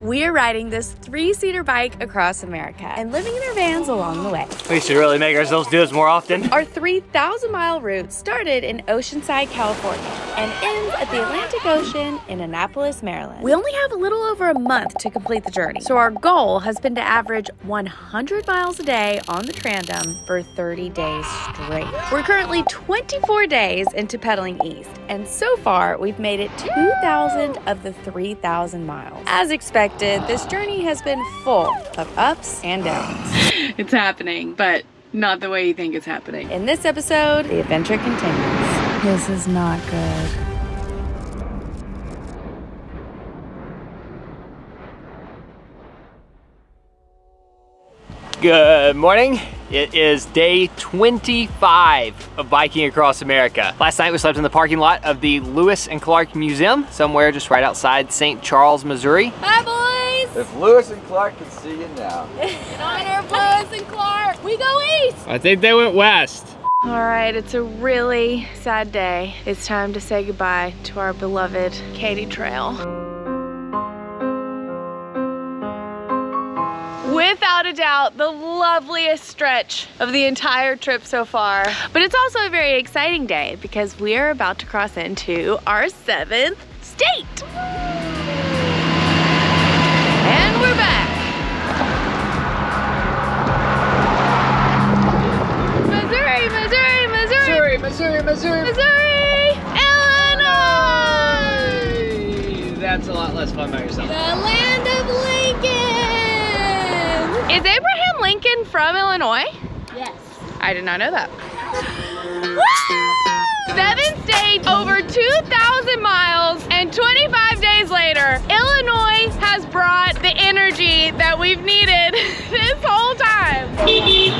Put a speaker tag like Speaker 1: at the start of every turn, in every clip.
Speaker 1: We're riding this 3-seater bike across America and living in our vans along the way.
Speaker 2: We should really make ourselves do this more often.
Speaker 1: Our 3,000-mile route started in Oceanside, California and ends at the Atlantic Ocean in Annapolis, Maryland. We only have a little over a month to complete the journey, so our goal has been to average 100 miles a day on the tandem for 30 days straight. We're currently 24 days into pedaling east, and so far we've made it 2,000 of the 3,000 miles. As expected, this journey has been full of ups and downs.
Speaker 3: It's happening, but not the way you think it's happening.
Speaker 1: In this episode, the adventure continues. This is not good.
Speaker 2: Good morning. It is day 25 of biking across America. Last night we slept in the parking lot of the Lewis and Clark Museum, somewhere just right outside St. Charles, Missouri.
Speaker 1: Bye, boys!
Speaker 4: If Lewis and Clark can see you now.
Speaker 1: In honor of Lewis and Clark, we go east!
Speaker 2: I think they went west.
Speaker 1: All right, it's a really sad day. It's time to say goodbye to our beloved Katy Trail. Without a doubt, the loveliest stretch of the entire trip so far. But it's also a very exciting day because we are about to cross into our 7th state. And we're back. Missouri, Missouri, Missouri.
Speaker 2: Missouri, Missouri, Missouri.
Speaker 1: Missouri, Illinois.
Speaker 2: That's a lot less fun by yourself.
Speaker 1: The land of Lincoln. Is Abraham Lincoln from Illinois?
Speaker 5: Yes.
Speaker 1: I did not know that. 7 states, over 2,000 miles, and 25 days later, Illinois has brought the energy that we've needed this whole time. Woohoo!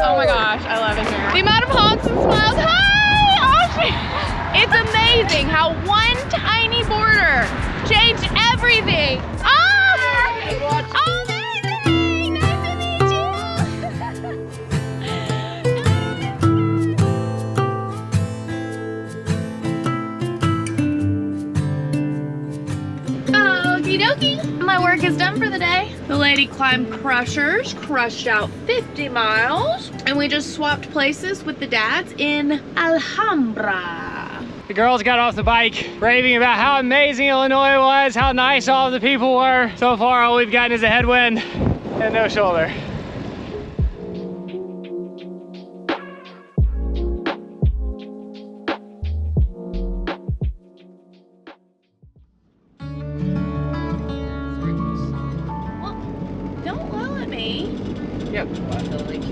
Speaker 1: Oh my gosh, I love it here. The amount of honks and smiles. Hi! It's amazing how one tiny border changed everything. My work is done for the day. The lady climbed crushers, crushed out 50 miles, and we just swapped places with the dads in Alhambra.
Speaker 2: The girls got off the bike raving about how amazing Illinois was, how nice all of the people were. So far, all we've gotten is a headwind and no shoulder. Yep, well, I feel like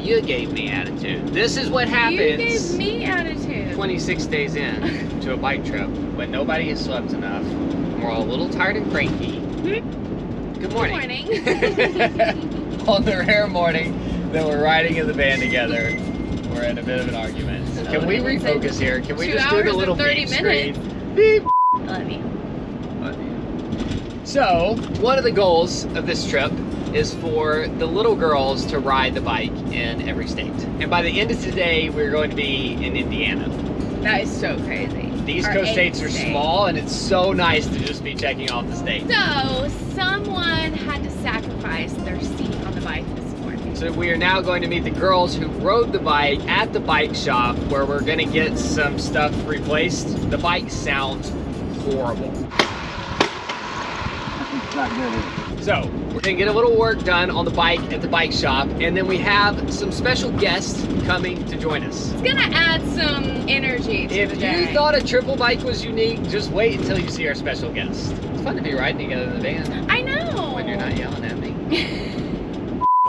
Speaker 2: you gave me attitude. This is what happens.
Speaker 1: You gave me attitude.
Speaker 2: 26 days in to a bike trip when nobody has slept enough. We're all a little tired and cranky. Good morning. Good morning. On the rare morning that we're riding in the van together, we're in a bit of an argument. Can we refocus here? Can we just do the little
Speaker 1: 30
Speaker 2: beep
Speaker 1: minutes.
Speaker 2: screen? Beep.
Speaker 1: I love you.
Speaker 2: So, one of the goals of this trip is for the little girls to ride the bike in every state. And by the end of today, we're going to be in Indiana.
Speaker 1: That is so crazy.
Speaker 2: The East Coast states are small, and it's so nice to just be checking off the states.
Speaker 1: So, someone had to sacrifice their seat on the bike this morning.
Speaker 2: So we are now going to meet the girls who rode the bike at the bike shop where we're gonna get some stuff replaced. The bike sounds horrible.
Speaker 4: It's not good, is it?
Speaker 2: So, we're gonna get a little work done on the bike at the bike shop, and then we have some special guests coming to join us.
Speaker 1: It's gonna add some energy to
Speaker 2: If
Speaker 1: the
Speaker 2: you
Speaker 1: day.
Speaker 2: thought a triple bike was unique, just wait until you see our special guest. It's fun to be riding together in the van
Speaker 1: I know.
Speaker 2: when you're not yelling at me.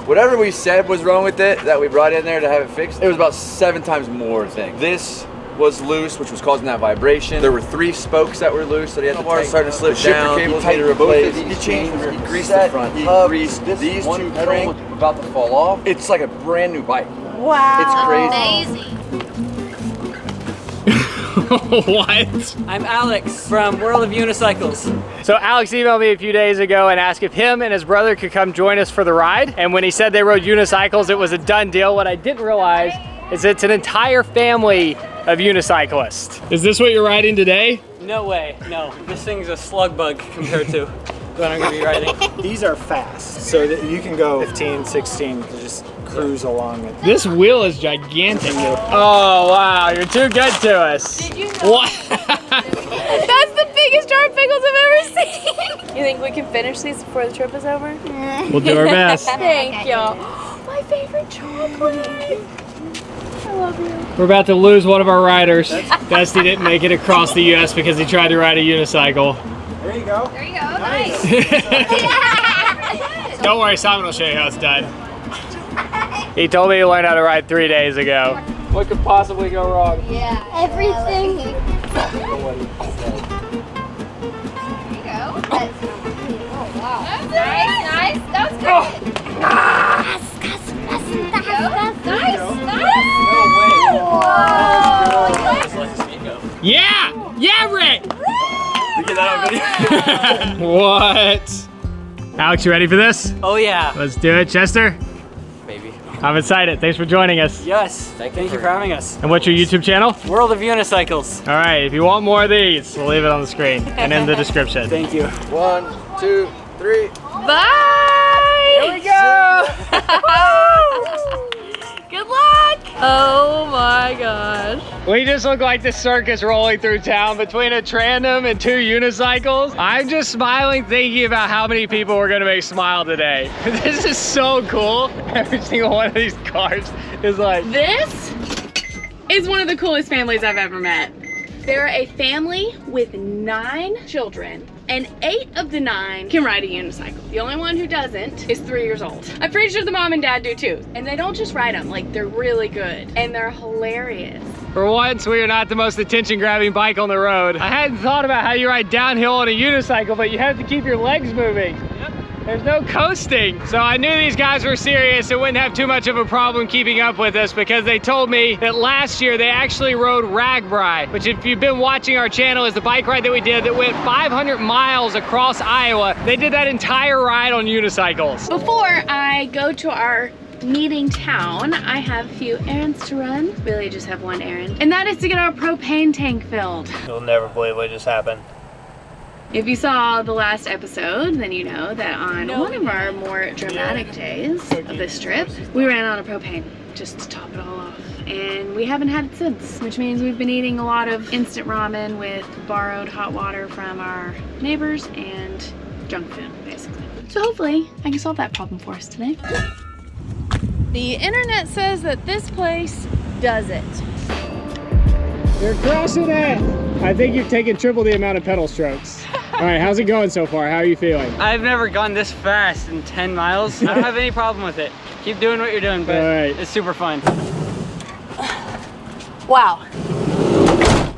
Speaker 4: Whatever we said was wrong with it, that we brought in there to have it fixed, it was about 7 times more things. This was loose, which was causing that vibration. There were 3 spokes that were loose, so he had to take starting to slip down. He cables needed to replace. He changed them. He greased the front. He greased these 2 pedals about to fall off. It's like a brand new bike.
Speaker 1: Wow.
Speaker 4: It's crazy.
Speaker 1: Amazing.
Speaker 2: What?
Speaker 6: I'm Alex from World of Unicycles.
Speaker 2: So Alex emailed me a few days ago and asked if him and his brother could come join us for the ride. And when he said they rode unicycles, it was a done deal. What I didn't realize is it's an entire family of unicyclists. Is this what you're riding today?
Speaker 6: No, No way, no. This thing's a slug bug compared to what I'm gonna be riding.
Speaker 5: These are fast, so that you can go 15, 16, just cruise along it.
Speaker 7: This wheel is gigantic. Oh wow, you're too good to us.
Speaker 1: Did you know?
Speaker 7: What?
Speaker 1: That's the biggest jar of pickles I've ever seen. You think we can finish these before the trip is over?
Speaker 7: We'll do our best.
Speaker 1: Thank you. My favorite chocolate. I love you.
Speaker 7: We're about to lose one of our riders. Dusty didn't make it across the U.S. because he tried to ride a unicycle.
Speaker 5: There you go.
Speaker 1: There you go. Nice.
Speaker 7: Don't worry, Simon will show you how it's done. He told me he learned how to ride 3 days ago. What could possibly go wrong?
Speaker 8: Yeah. Everything.
Speaker 1: There you go.
Speaker 8: Oh, wow.
Speaker 1: Nice. That was good.
Speaker 7: Yeah! Yeah, Rick! What? Alex, you ready for this?
Speaker 6: Oh yeah.
Speaker 7: Let's do it, Chester.
Speaker 6: Baby.
Speaker 7: I'm excited. Thanks for joining us.
Speaker 6: Yes, thank you for having us.
Speaker 7: And what's your YouTube channel?
Speaker 6: World of Unicycles.
Speaker 7: All right, if you want more of these, we'll leave it on the screen and in the description.
Speaker 6: Thank you.
Speaker 4: 1, 2, 3.
Speaker 1: Bye.
Speaker 7: Here we go!
Speaker 1: Good luck. Oh my gosh.
Speaker 7: We just look like the circus rolling through town between a tandem and 2 unicycles. I'm just smiling thinking about how many people we're gonna make smile today. This is so cool. Every single one of these cars is like...
Speaker 3: This is one of the coolest families I've ever met. They're a family with 9 children, and 8 of the 9 can ride a unicycle. The only one who doesn't is 3 years old. I'm pretty sure the mom and dad do too. And they don't just ride them, like they're really good. And they're hilarious.
Speaker 7: For once, we are not the most attention-grabbing bike on the road. I hadn't thought about how you ride downhill on a unicycle, but you have to keep your legs moving. There's no coasting. So I knew these guys were serious and wouldn't have too much of a problem keeping up with us because they told me that last year they actually rode RAGBRAI, which if you've been watching our channel is the bike ride that we did that went 500 miles across Iowa. They did that entire ride on unicycles.
Speaker 3: Before I go to our meeting town, I have a few errands to run. Really just have one errand, and that is to get our propane tank filled.
Speaker 7: You'll never believe what just happened.
Speaker 3: If you saw the last episode, then you know that on one of our more dramatic days of this trip, we ran out of propane just to top it all off. And we haven't had it since, which means we've been eating a lot of instant ramen with borrowed hot water from our neighbors and junk food, basically. So hopefully I can solve that problem for us today.
Speaker 1: The internet says that this place does it.
Speaker 7: You're crushing it! I think you've taken triple the amount of pedal strokes. All right, how's it going so far? How are you feeling?
Speaker 6: I've never gone this fast in 10 miles. I don't have any problem with it. Keep doing what you're doing, but it's super fun.
Speaker 1: Wow.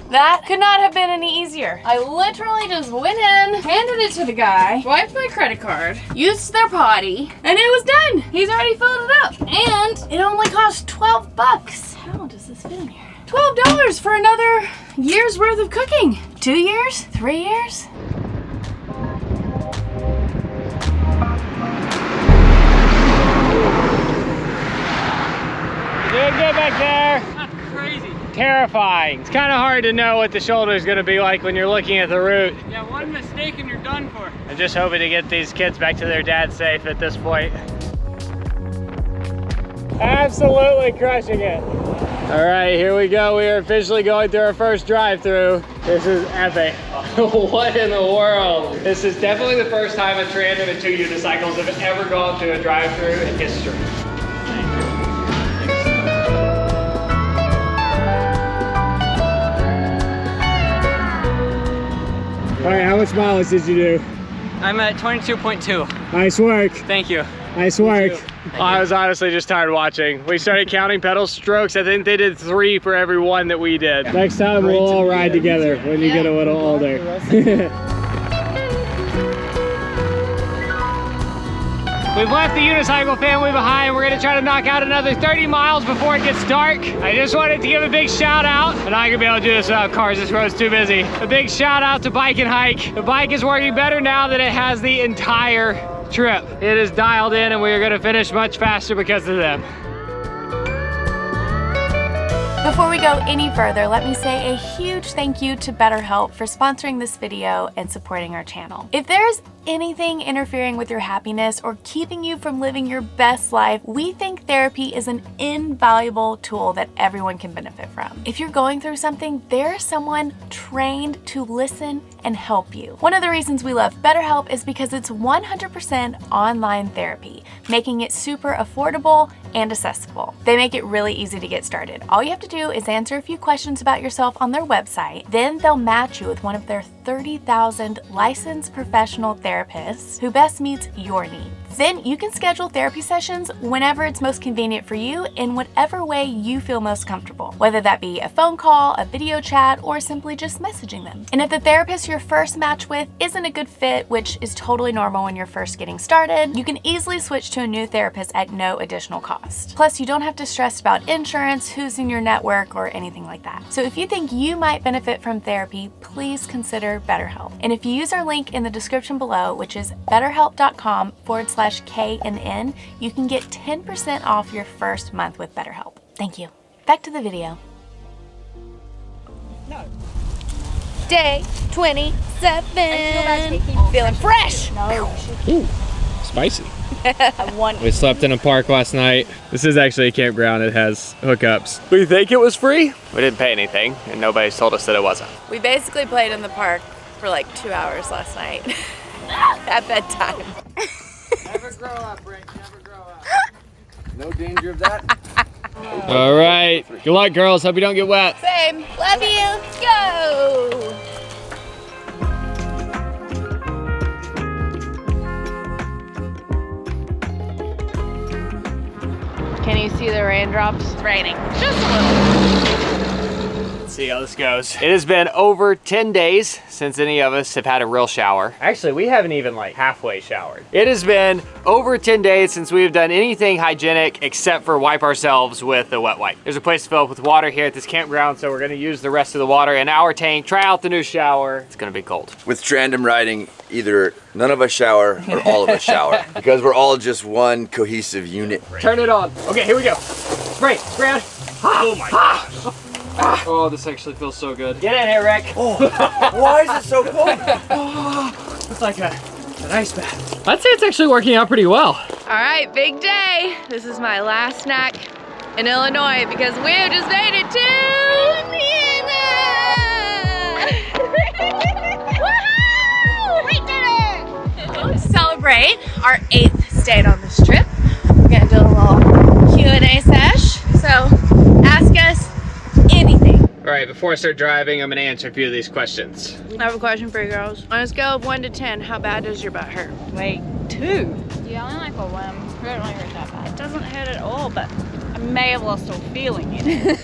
Speaker 1: That could not have been any easier. I literally just went in, handed it to the guy, swiped my credit card, used their potty, and it was done. He's already filled it up. And it only cost 12 bucks. How does this fit in here? $12 for another year's worth of cooking. 2 years? 3 years?
Speaker 7: Doing good back there.
Speaker 6: That's crazy.
Speaker 7: Terrifying. It's kind of hard to know what the shoulder is going to be like when you're looking at the route.
Speaker 6: Yeah, one mistake and you're done for.
Speaker 7: I'm just hoping to get these kids back to their dad safe at this point. Absolutely crushing it. All right, here we go. We are officially going through our first drive-through. This is epic. What in the world? This is definitely the first time a tandem and 2 unicycles have ever gone through a drive-through in history. All right, how much mileage did you do?
Speaker 6: I'm at 22.2.
Speaker 7: Nice work.
Speaker 6: Thank you.
Speaker 7: Nice work. I was honestly just tired watching. We started counting pedal strokes. I think they did 3 for every one that we did. Next time we'll all ride together when you get a little older. We've left the unicycle family behind. We're gonna try to knock out another 30 miles before it gets dark. I just wanted to give a big shout out. I'm not gonna be able to do this without cars. This road's too busy. A big shout out to Bike and Hike. The bike is working better now than it has the entire trip. It is dialed in and we are gonna finish much faster because of them.
Speaker 1: Before we go any further, let me say a huge thank you to BetterHelp for sponsoring this video and supporting our channel. If there's anything interfering with your happiness or keeping you from living your best life, we think therapy is an invaluable tool that everyone can benefit from. If you're going through something, there's someone trained to listen and help you. One of the reasons we love BetterHelp is because it's 100% online therapy, making it super affordable and accessible. They make it really easy to get started. All you have to do is answer a few questions about yourself on their website. Then they'll match you with one of their 30,000 licensed professional therapists who best meets your needs. Then you can schedule therapy sessions whenever it's most convenient for you in whatever way you feel most comfortable, whether that be a phone call, a video chat, or simply just messaging them. And if the therapist you're first matched with isn't a good fit, which is totally normal when you're first getting started, you can easily switch to a new therapist at no additional cost. Plus, you don't have to stress about insurance, who's in your network, or anything like that. So if you think you might benefit from therapy, please consider BetterHelp. And if you use our link in the description below, which is betterhelp.com/KNN, you can get 10% off your first month with BetterHelp. Thank you. Back to the video. Day 27. Feeling fresh.
Speaker 7: Ooh, spicy. We slept in a park last night. This is actually a campground. It has hookups. We think it was free. We didn't pay anything, and nobody's told us that it wasn't.
Speaker 1: We basically played in the park for like 2 hours last night at bedtime.
Speaker 4: Never grow up, Rick. Never grow up. No danger of that.
Speaker 7: All right. Good luck, girls. Hope you don't get wet.
Speaker 1: Same. Love you. Go.
Speaker 3: Can you see the raindrops?
Speaker 1: It's raining. Just a little.
Speaker 7: Let's see how this goes. It has been over 10 days since any of us have had a real shower. Actually, we haven't even like halfway showered. It has been over 10 days since we've done anything hygienic except for wipe ourselves with a wet wipe. There's a place to fill up with water here at this campground, so we're gonna use the rest of the water in our tank, try out the new shower. It's gonna be cold.
Speaker 4: With tandem riding, either none of us shower or all of us shower because we're all just one cohesive unit.
Speaker 7: Turn it on. Okay, here we go. Spray, spray on. Oh my gosh. Oh, this actually feels so good. Get in here, Rick.
Speaker 4: Oh, why is it so cold?
Speaker 7: It's like an ice bath. I'd say it's actually working out pretty well.
Speaker 1: All right, big day. This is my last snack in Illinois because we have just made it to Woohoo! We did it! To celebrate our 8th state on this trip, we're gonna do a little Q&A sesh. So ask us anything.
Speaker 7: All right, before I start driving, I'm gonna answer a few of these questions.
Speaker 1: I have a question for you girls. On a scale of 1 to 10, how bad does your butt hurt?
Speaker 9: Like 2. Yeah, only like a 1. It don't really hurt that bad. It doesn't hurt at all, but I may have lost all feeling in it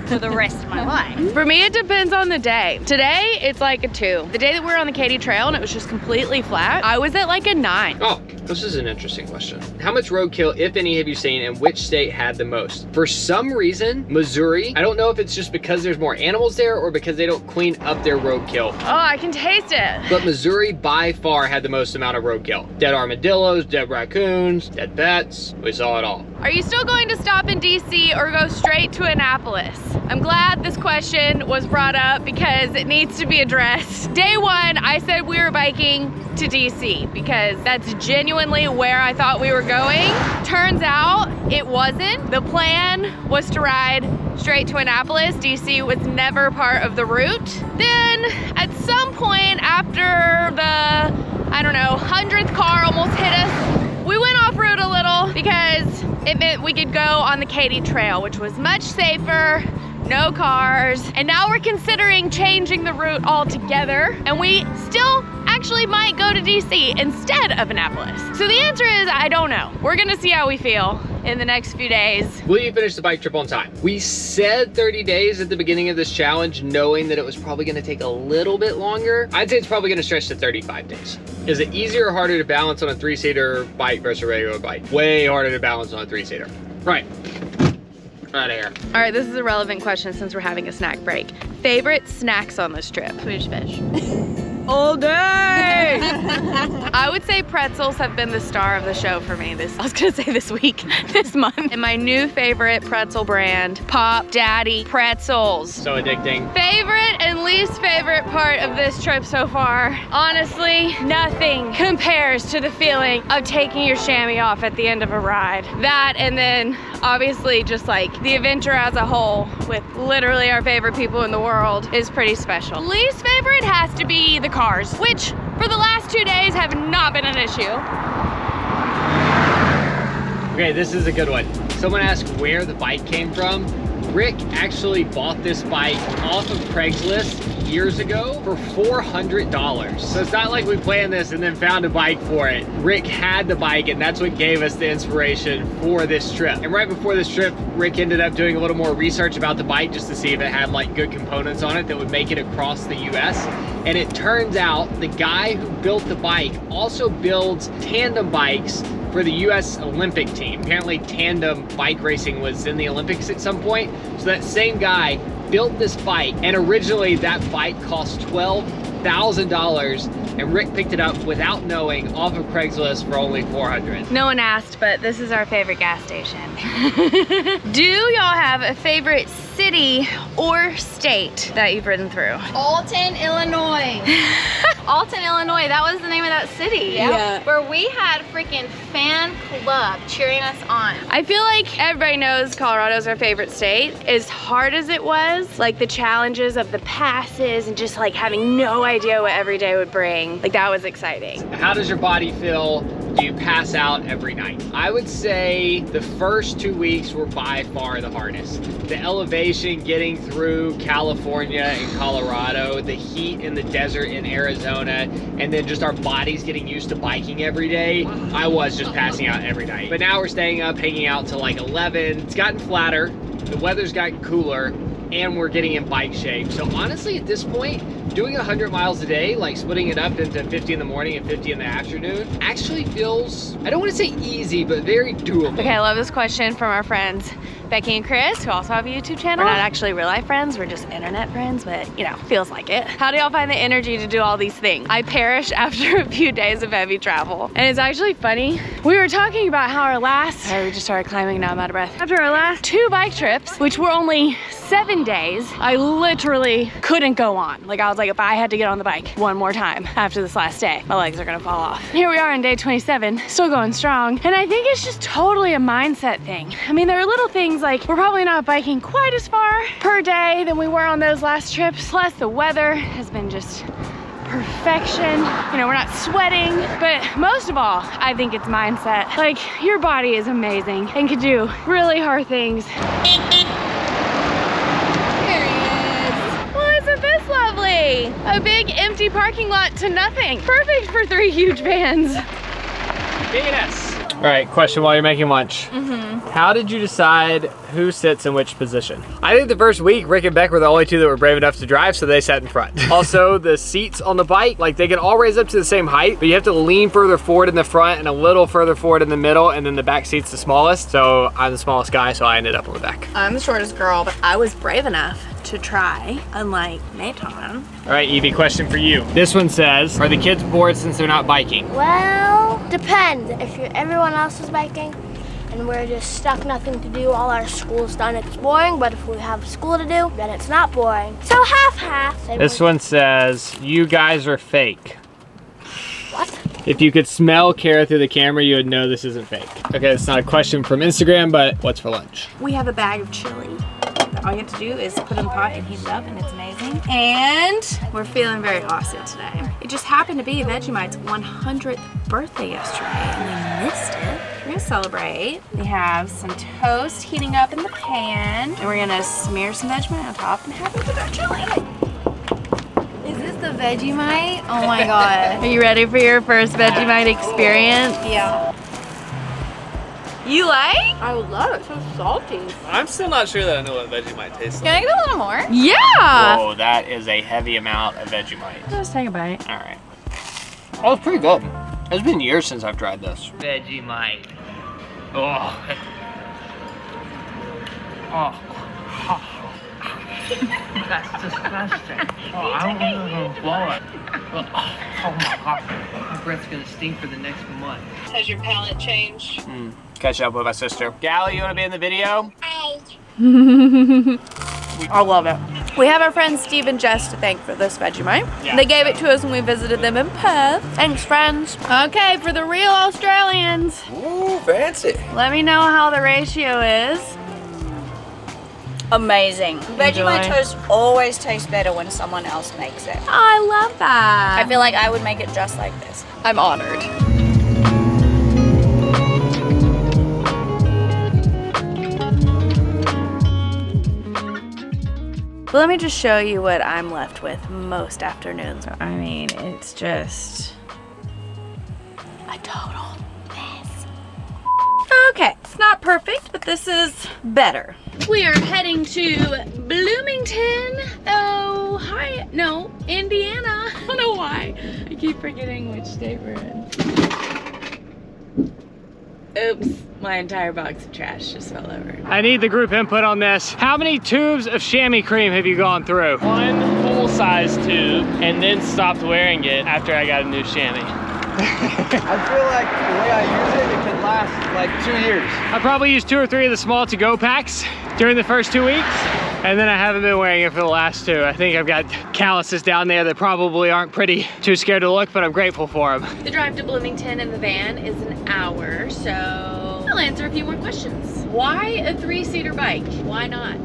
Speaker 9: for the rest of my life.
Speaker 1: For me, it depends on the day. Today, it's like a 2. The day that we were on the Katy Trail and it was just completely flat, I was at like a 9.
Speaker 7: Oh, this is an interesting question. How much roadkill, if any, have you seen and which state had the most? For some reason, Missouri, I don't know if it's just because there's more animals there or because they don't clean up their roadkill.
Speaker 1: Oh, I can taste it.
Speaker 7: But Missouri by far had the most amount of roadkill. Dead armadillos, dead raccoons, dead pets, we saw it all.
Speaker 1: Are you still going to stop in DC or go straight to Annapolis? I'm glad this question was brought up because it needs to be addressed. Day 1, I said we were biking to DC because that's genuinely where I thought we were going. Turns out it wasn't. The plan was to ride straight to Annapolis. DC was never part of the route. Then at some point after the, I don't know, 100th car almost hit us, we went off route a little because it meant we could go on the Katy Trail, which was much safer, no cars. And now we're considering changing the route altogether, and we still actually might go to DC instead of Annapolis. So the answer is, I don't know. We're gonna see how we feel in the next few days.
Speaker 7: Will you finish the bike trip on time? We said 30 days at the beginning of this challenge, knowing that it was probably gonna take a little bit longer. I'd say it's probably gonna stretch to 35 days. Is it easier or harder to balance on a 3-seater bike versus a regular bike? Way harder to balance on a 3-seater. Right. Out of here.
Speaker 1: All right, this is a relevant question since we're having a snack break. Favorite snacks on this trip?
Speaker 9: Swedish fish.
Speaker 1: all day. I would say pretzels have been the star of the show for me this week, this month. And my new favorite pretzel brand, Pop Daddy Pretzels.
Speaker 7: So addicting.
Speaker 1: Favorite and least favorite part of this trip so far? Honestly, nothing compares to the feeling of taking your chamois off at the end of a ride. That, and then obviously just like the adventure as a whole with literally our favorite people in the world is pretty special. Least favorite has to be the cars, which for the last 2 days have not been an issue.
Speaker 7: Okay, this is a good one. Someone asked where the bike came from. Rick actually bought this bike off of Craigslist years ago for $400. So it's not like we planned this and then found a bike for it. Rick had the bike and that's what gave us the inspiration for this trip. And right before this trip, Rick ended up doing a little more research about the bike just to see if it had like good components on it that would make it across the US. And it turns out the guy who built the bike also builds tandem bikes for the US Olympic team. Apparently tandem bike racing was in the Olympics at some point. So that same guy built this bike, and originally that bike cost $12,000, and Rick picked it up without knowing off of Craigslist for only $400.
Speaker 1: No one asked, but this is our favorite gas station. Do y'all have a favorite city or state that you've ridden through?
Speaker 9: Alton, Illinois. Alton, Illinois, that was the name of that city.
Speaker 1: Yeah.
Speaker 9: Where we had a freaking fan club cheering us on.
Speaker 1: I feel like everybody knows Colorado's our favorite state. As hard as it was, like the challenges of the passes and just like having no idea what every day would bring, like that was exciting.
Speaker 7: How does your body feel? Do you pass out every night? I would say the first 2 weeks were by far the hardest. The elevation getting through California and Colorado, the heat in the desert in Arizona, and then just our bodies getting used to biking every day, I was just passing out every night. But now we're staying up, hanging out till like 11. It's gotten flatter, the weather's gotten cooler, and we're getting in bike shape. So honestly, at this point, doing 100 miles a day, like splitting it up into 50 in the morning and 50 in the afternoon, actually feels, I don't want to say easy, but very doable.
Speaker 1: Okay, I love this question from our friends Becky and Chris, who also have a YouTube channel. We're not actually real life friends, we're just internet friends, but you know, feels like it. How do y'all find the energy to do all these things? I perish after a few days of heavy travel. And it's actually funny, we were talking about how our last, we just started climbing, now I'm out of breath. After our last 2 bike trips, which were only 7 days, I literally couldn't go on. Like I was like, if I had to get on the bike one more time after this last day, my legs are gonna fall off. Here we are on day 27, still going strong. And I think it's just totally a mindset thing. I mean, there are little things like we're probably not biking quite as far per day than we were on those last trips. Plus the weather has been just perfection. You know, we're not sweating, but most of all, I think it's mindset. Like your body is amazing and can do really hard things. Lovely. A big empty parking lot to nothing. Perfect for 3 huge vans.
Speaker 7: Yes. All right, question while you're making lunch. How did you decide who sits in which position? I think the first week, Rick and Beck were the only 2 that were brave enough to drive, so they sat in front. Also, the seats on the bike, like they can all raise up to the same height, but you have to lean further forward in the front and a little further forward in the middle, and then the back seat's the smallest. So I'm the smallest guy, so I ended up on the back.
Speaker 1: I'm the shortest girl, but I was brave enough to try, unlike Nathan.
Speaker 7: All right, Evie, question for you. This one says, are the kids bored since they're not biking?
Speaker 8: Well, depends. If everyone else is biking and we're just stuck, nothing to do, all our school's done, it's boring. But if we have school to do, then it's not boring. So half-half.
Speaker 7: This one says, you guys are fake.
Speaker 8: What?
Speaker 7: If you could smell Kara through the camera, you would know this isn't fake. Okay, it's not a question from Instagram, but what's for lunch?
Speaker 1: We have a bag of chili. All you have to do is put it in the pot and heat it up, and it's amazing. And we're feeling very awesome today. It just happened to be Vegemite's 100th birthday yesterday, and we missed it. We're gonna celebrate. We have some toast heating up in the pan, and we're gonna smear some Vegemite on top and have it with our chili. Is this the Vegemite? Oh my god. Are you ready for your first Vegemite experience?
Speaker 8: Yeah.
Speaker 1: You like?
Speaker 8: I love it. It's so salty.
Speaker 7: I'm still not sure that I know what Vegemite tastes
Speaker 9: Can I get a little more?
Speaker 1: Yeah!
Speaker 7: Whoa, that is a heavy amount of Vegemite.
Speaker 1: Just take a bite.
Speaker 7: All right. Oh, it's pretty good. It's been years since I've tried this. Vegemite. Oh. Oh.
Speaker 2: That's disgusting. Oh, I don't think I'm gonna blow it. Oh my god. My breath's gonna stink for the next month.
Speaker 3: Has your palate changed?
Speaker 7: Catch up with my sister. Gally, you wanna be in the video?
Speaker 1: I love it. We have our friends Steve and Jess to thank for this Vegemite.
Speaker 7: Yeah.
Speaker 1: They gave it to us when we visited them in Perth. Thanks, friends. Okay, for the real Australians,
Speaker 4: Ooh, fancy.
Speaker 1: let me know how the ratio is.
Speaker 9: Amazing. Vegemite toast always tastes better when someone else makes it.
Speaker 1: I love that.
Speaker 9: I feel like I would make it just like this.
Speaker 1: I'm honored. But let me just show you what I'm left with most afternoons. I mean, it's just a total mess. Okay, it's not perfect, but this is better. We are heading to Bloomington, Indiana. I don't know why. I keep forgetting which state we're in. Oops, my entire box of trash just fell over.
Speaker 7: I need the group input on this. How many tubes of chamois cream have you gone through? One full-size tube, and then stopped wearing it after I got a new chamois.
Speaker 4: I feel like the way I use it, it can last like 2 years.
Speaker 7: I probably used 2 or 3 of the small to-go packs during the first 2 weeks, and then I haven't been wearing it for the last 2. I think I've got calluses down there that probably aren't pretty. Too scared to look, but I'm grateful for them.
Speaker 1: The drive to Bloomington in the van is an hour, so I'll answer a few more questions. Why a 3-seater bike? Why not?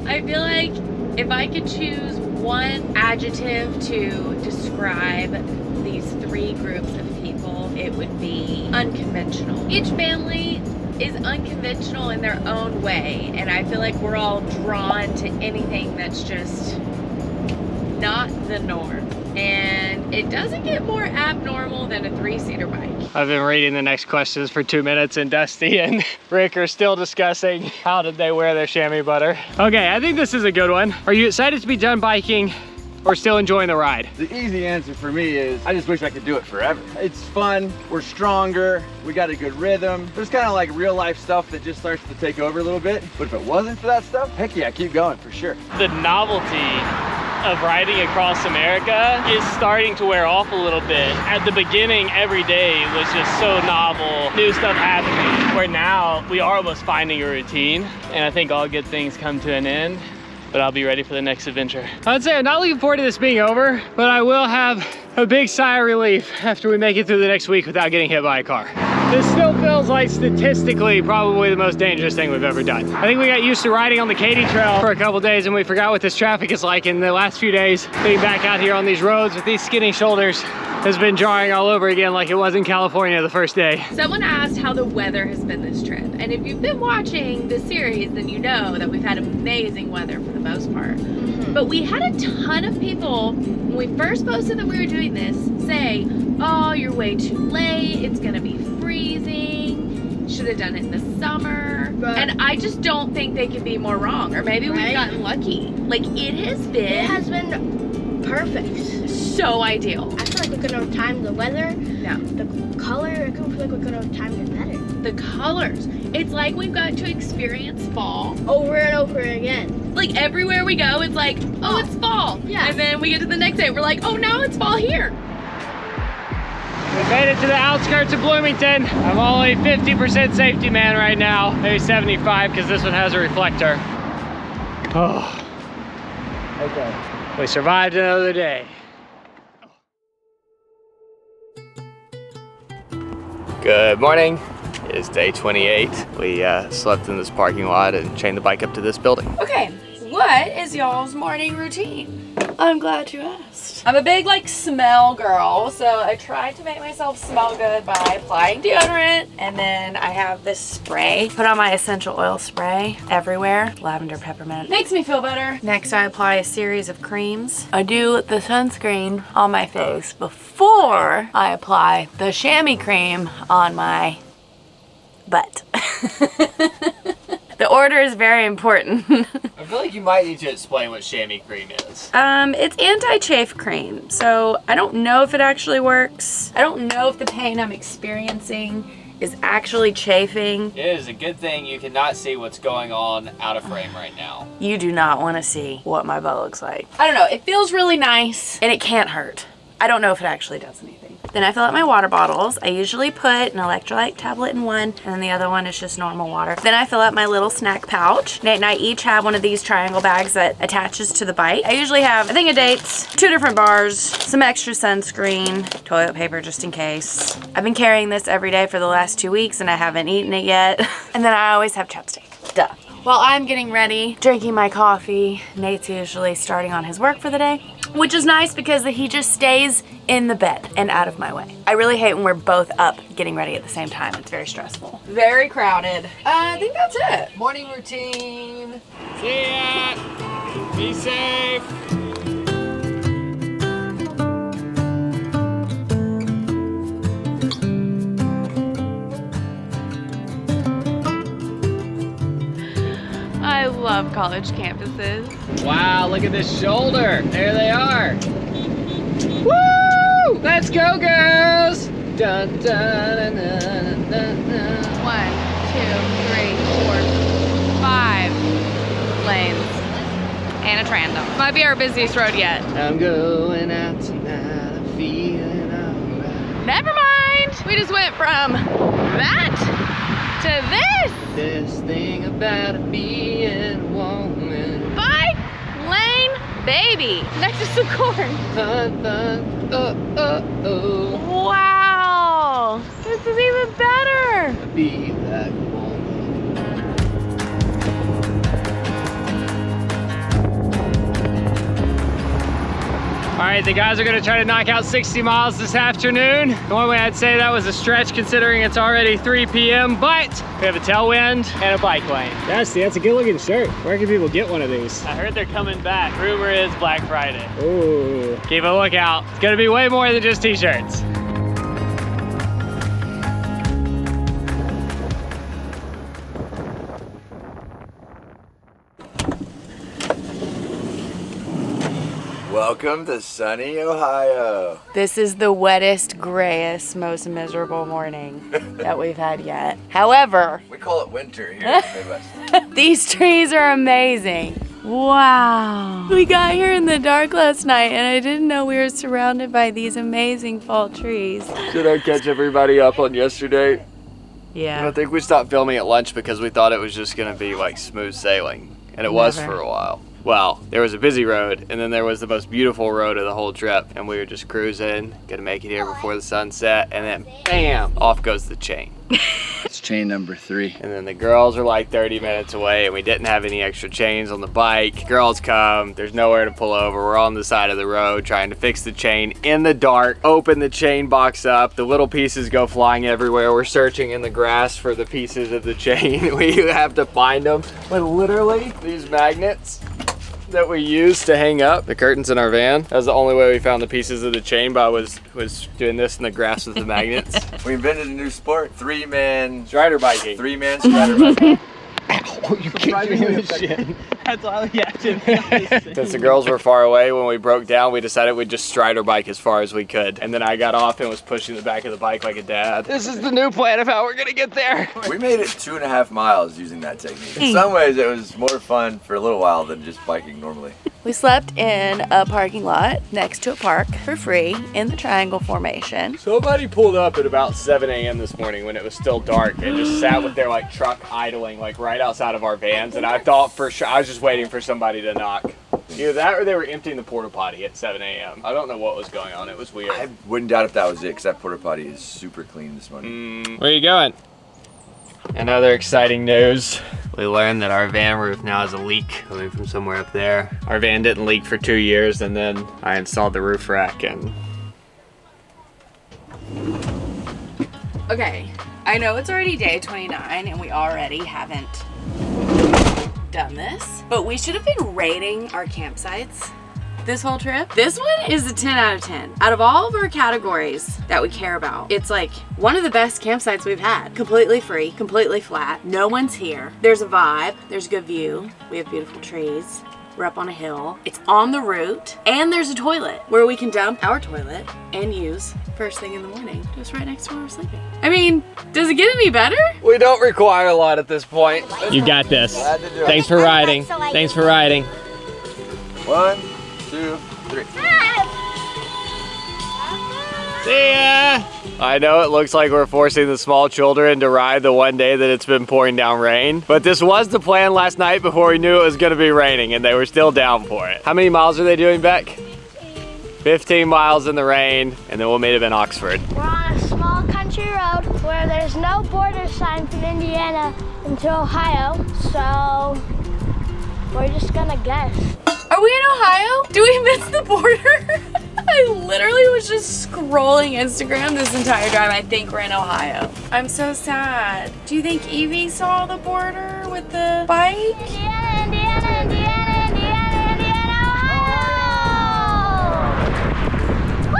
Speaker 1: I feel like if I could choose one adjective to describe these 3 groups of people, it would be unconventional. Each family is unconventional in their own way, and I feel like we're all drawn to anything that's just not the norm. And it doesn't get more abnormal than a 3-seater bike.
Speaker 7: I've been reading the next questions for 2 minutes, and Dusty and Rick are still discussing how did they wear their chamois butter. Okay, I think this is a good one. Are you excited to be done biking or still enjoying the ride?
Speaker 4: The easy answer for me is I just wish I could do it forever. It's fun, we're stronger, we got a good rhythm. There's kind of like real life stuff that just starts to take over a little bit. But if it wasn't for that stuff, heck yeah, keep going for sure.
Speaker 6: The novelty of riding across America is starting to wear off a little bit. At the beginning, every day was just so novel, new stuff happening, where now we are almost finding a routine, and I think all good things come to an end, but I'll be ready for the next adventure. I'd say I'm not looking forward to this being over, but I will have a big sigh of relief after we make it through the next week without getting hit by a car. This still feels like statistically probably the most dangerous thing we've ever done. I think we got used to riding on the Katy Trail for a couple days and we forgot what this traffic is like in the last few days. Being back out here on these roads with these skinny shoulders has been jarring all over again like it was in California the first day.
Speaker 1: Someone asked how the weather has been this trip. And if you've been watching the series, then you know that we've had amazing weather for the most part. But we had a ton of people, when we first posted that we were doing this, say, oh, you're way too late, it's gonna be freezing, should have done it in the summer.
Speaker 8: Right.
Speaker 1: And I just don't think they could be more wrong. Or maybe we've gotten lucky. Like, it has been
Speaker 8: perfect.
Speaker 1: so ideal.
Speaker 8: I feel like we could have timed the weather,
Speaker 1: Yeah.
Speaker 8: the color. I feel like we could have timed it better.
Speaker 1: The colors. It's like we've got to experience fall.
Speaker 8: Over and over again.
Speaker 1: Like everywhere we go, it's like, oh, it's fall.
Speaker 8: Yeah.
Speaker 1: And then we get to the next day, we're like, oh, now it's fall here.
Speaker 7: We made it to the outskirts of Bloomington. I'm only 50% safety man right now, maybe 75 because this one has a reflector. Oh. Okay. We survived another day. Good morning. It is day 28. We slept in this parking lot and chained the bike up to this building.
Speaker 1: Okay, what is y'all's morning routine? I'm glad you asked. I'm a big smell girl, so I tried to make myself smell good by applying deodorant, and then I have this spray. Put on my essential oil spray everywhere. Lavender peppermint. Makes me feel better. Next, I apply a series of creams. I do the sunscreen on my face before I apply the chamois cream on my butt. The order is very important.
Speaker 7: I feel like you might need to explain what chamois cream is.
Speaker 1: It's anti-chafe cream, so I don't know if it actually works. I don't know if the pain I'm experiencing is actually chafing.
Speaker 2: It is a good thing you cannot see what's going on out of frame right now.
Speaker 1: You do not want to see what my butt looks like. I don't know, it feels really nice and it can't hurt. I don't know if it actually does anything. Then I fill out my water bottles. I usually put an electrolyte tablet in one, and then the other one is just normal water. Then I fill out my little snack pouch. Nate and I each have one of these triangle bags that attaches to the bike. I usually have a thing of dates, 2 different bars, some extra sunscreen, toilet paper just in case. I've been carrying this every day for the last 2 weeks and I haven't eaten it yet. And then I always have chapstick. Duh. While I'm getting ready, drinking my coffee, Nate's usually starting on his work for the day, which is nice because he just stays in the bed and out of my way. I really hate when we're both up getting ready at the same time. It's very stressful. Very crowded. I think that's it.
Speaker 2: Morning routine.
Speaker 7: See ya. Be safe.
Speaker 3: I love college campuses.
Speaker 2: Wow, look at this shoulder. There they are. Woo! Let's go, girls. Dun, dun, dun, dun, dun, dun.
Speaker 3: 1, 2, 3, 4, 5 lanes and a tandem. Might be our busiest road yet.
Speaker 2: I'm going out tonight. I'm feeling alright.
Speaker 3: Never mind. We just went from that to this.
Speaker 2: This thing about being a woman.
Speaker 3: Bike lane baby next to some corn.
Speaker 2: Fun, fun, oh, oh, oh.
Speaker 3: Wow, this is even better.
Speaker 2: Be like a woman.
Speaker 7: All right, the guys are gonna try to knock out 60 miles this afternoon. Normally I'd say that was a stretch considering it's already 3 p.m., but we have a tailwind and a bike lane. Dusty, that's a good looking shirt. Where can people get one of these? I heard they're coming back. Rumor is Black Friday. Ooh. Keep a lookout. It's gonna be way more than just t-shirts.
Speaker 4: Welcome to sunny Ohio.
Speaker 1: This is the wettest, grayest, most miserable morning that we've had yet. However,
Speaker 4: We call it winter here in the Midwest.
Speaker 1: these trees are amazing. Wow. We got here in the dark last night and I didn't know we were surrounded by these amazing fall trees.
Speaker 7: Did I catch everybody up on yesterday? I
Speaker 1: Yeah.
Speaker 7: think we stopped filming at lunch because we thought it was just gonna be like smooth sailing. And it was
Speaker 1: Never.
Speaker 7: for a while. Well, there was a busy road and then there was the most beautiful road of the whole trip. And we were just cruising, gonna make it here before the sunset. And then bam, off goes the chain.
Speaker 4: It's chain number 3.
Speaker 7: And then the girls are like 30 minutes away and we didn't have any extra chains on the bike. Girls come, there's nowhere to pull over. We're on the side of the road trying to fix the chain in the dark, open the chain box up. The little pieces go flying everywhere. We're searching in the grass for the pieces of the chain. We have to find them. But literally, these magnets that we used to hang up the curtains in our van. That was the only way we found the pieces of the chain by was doing this in the grass with the magnets.
Speaker 4: We invented a new sport, 3-man
Speaker 7: Strider biking.
Speaker 4: 3-man strider bike.
Speaker 7: Oh, you kicked me in the shin.
Speaker 6: That's all we have to.
Speaker 7: Since the girls were far away, when we broke down, we decided we'd just strider bike as far as we could. And then I got off and was pushing the back of the bike like a dad. This is the new plan of how we're gonna get there.
Speaker 4: We made it 2.5 miles using that technique. In some ways, it was more fun for a little while than just biking normally.
Speaker 1: We slept in a parking lot next to a park for free in the triangle formation.
Speaker 7: Somebody pulled up at about 7 a.m. this morning when it was still dark and just sat with their like truck idling like right outside of our vans. And I thought for sure, I was just waiting for somebody to knock. Either that or they were emptying the porta potty at 7 a.m. I don't know what was going on. It was weird.
Speaker 4: I wouldn't doubt if that was it, because that porta potty is super clean this morning.
Speaker 7: Where are you going? And other exciting news. We learned that our van roof now has a leak coming from somewhere up there. Our van didn't leak for 2 years and then I installed the roof rack and...
Speaker 1: Okay, I know it's already day 29 and we already haven't done this, but we should have been rating our campsites this whole trip. This one is a 10 out of 10. Out of all of our categories that we care about, it's like one of the best campsites we've had. Completely free, completely flat, no one's here. There's a vibe, there's a good view, we have beautiful trees, we're up on a hill, it's on the route, and there's a toilet where we can dump our toilet and use
Speaker 3: first thing in the morning, just right next to where we're sleeping. I mean, does it get any better?
Speaker 7: We don't require a lot at this point. You got this.
Speaker 4: Glad to do it.
Speaker 7: Thanks for riding. Thanks for riding.
Speaker 4: 1, 2, 3.
Speaker 7: See ya! I know it looks like we're forcing the small children to ride the one day that it's been pouring down rain, but this was the plan last night before we knew it was gonna be raining, and they were still down for it. How many miles are they doing, Beck? 15 miles in the rain, and then we'll meet them in Oxford.
Speaker 8: We're on a small country road where there's no border sign from Indiana into Ohio, so we're just gonna guess.
Speaker 3: Are we in Ohio? Do we miss the border? I literally was just scrolling Instagram this entire drive. I think we're in Ohio. I'm so sad. Do you think Evie saw the border with the bike?
Speaker 8: Indiana, Indiana, Indiana, Indiana, Indiana, Ohio! Woo!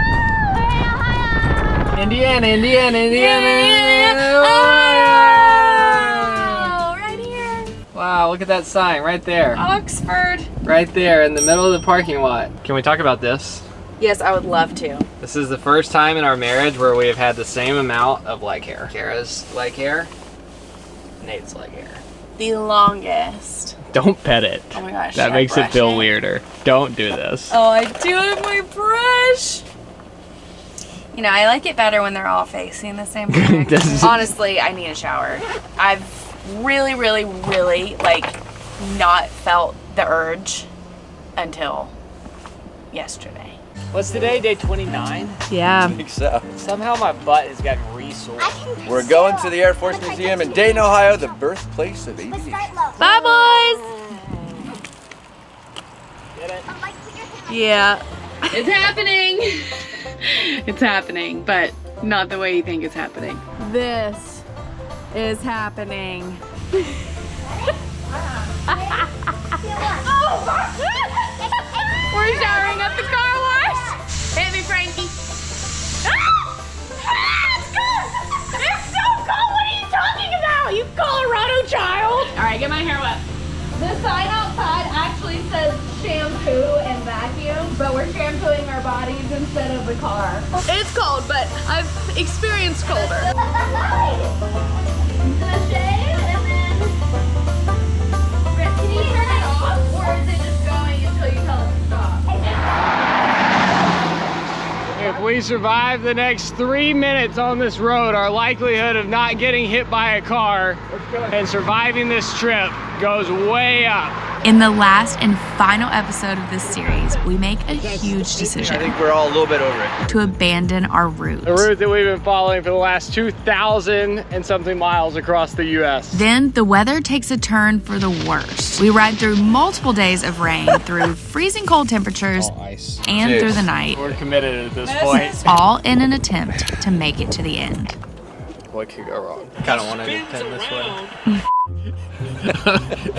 Speaker 8: We're in Ohio!
Speaker 7: Indiana, Indiana, Indiana,
Speaker 3: Ohio! Right here.
Speaker 7: Wow, look at that sign right there.
Speaker 3: Oxford.
Speaker 7: Right there in the middle of the parking lot. Can we talk about this?
Speaker 3: Yes, I would love to.
Speaker 7: This is the first time in our marriage where we have had the same amount of leg hair. Kara's leg hair, Nate's leg hair.
Speaker 3: The longest.
Speaker 7: Don't pet it.
Speaker 3: Oh my gosh.
Speaker 7: That
Speaker 3: should I
Speaker 7: makes it
Speaker 3: brush
Speaker 7: feel weirder. Don't do this.
Speaker 3: Oh, I do it with my brush. You know, I like it better when they're all facing the same direction. Honestly, I need a shower. I've really, really, really, like, not felt the urge until yesterday.
Speaker 7: What's today, day 29?
Speaker 3: Yeah.
Speaker 4: I think so.
Speaker 7: Somehow my butt has gotten re-sore.
Speaker 4: We're going to the Air Force Museum in Dayton, Ohio, the birthplace of aviation.
Speaker 3: Bye, boys.
Speaker 7: Get it?
Speaker 3: Yeah. It's happening. It's happening, but not the way you think it's happening. This is happening. We're showering at the car wash. Hit me, Frankie. It's so cold. What are you talking about? You Colorado child. All right, get my hair wet.
Speaker 10: The sign outside actually says shampoo and vacuum, but we're shampooing our bodies instead of the car.
Speaker 3: It's cold, but I've experienced colder.
Speaker 10: Gonna shave and then... Can you turn it off, or is it just going until you tell it to stop?
Speaker 7: If we survive the next 3 minutes on this road, our likelihood of not getting hit by a car and surviving this trip goes way up.
Speaker 1: In the last and final episode of this series, we make a huge decision.
Speaker 4: I think we're all a little bit over it.
Speaker 1: To abandon our route.
Speaker 7: The route that we've been following for the last 2,000 and something miles across the U.S.
Speaker 1: Then the weather takes a turn for the worst. We ride through multiple days of rain, through freezing cold temperatures, and
Speaker 4: Jeez.
Speaker 1: through the night.
Speaker 7: We're committed at this point.
Speaker 1: All in an attempt to make it to the end.
Speaker 7: What could go wrong? Kind of want to pin this way.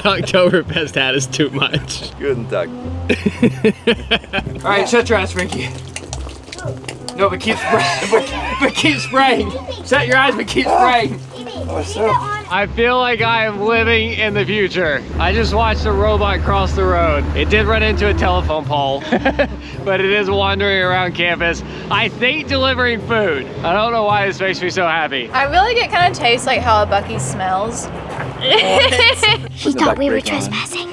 Speaker 7: Oktoberfest hat is too much.
Speaker 4: Good Tag.
Speaker 7: All right, shut your eyes, Frankie. No, but keep spraying. but keep spraying. Shut your eyes, but keep spraying. I feel like I am living in the future. I just watched a robot cross the road. It did run into a telephone pole, but it is wandering around campus. I think delivering food. I don't know why this makes me so happy.
Speaker 10: I feel like it kind of tastes like how a Buc-ee smells.
Speaker 8: He thought we were trespassing.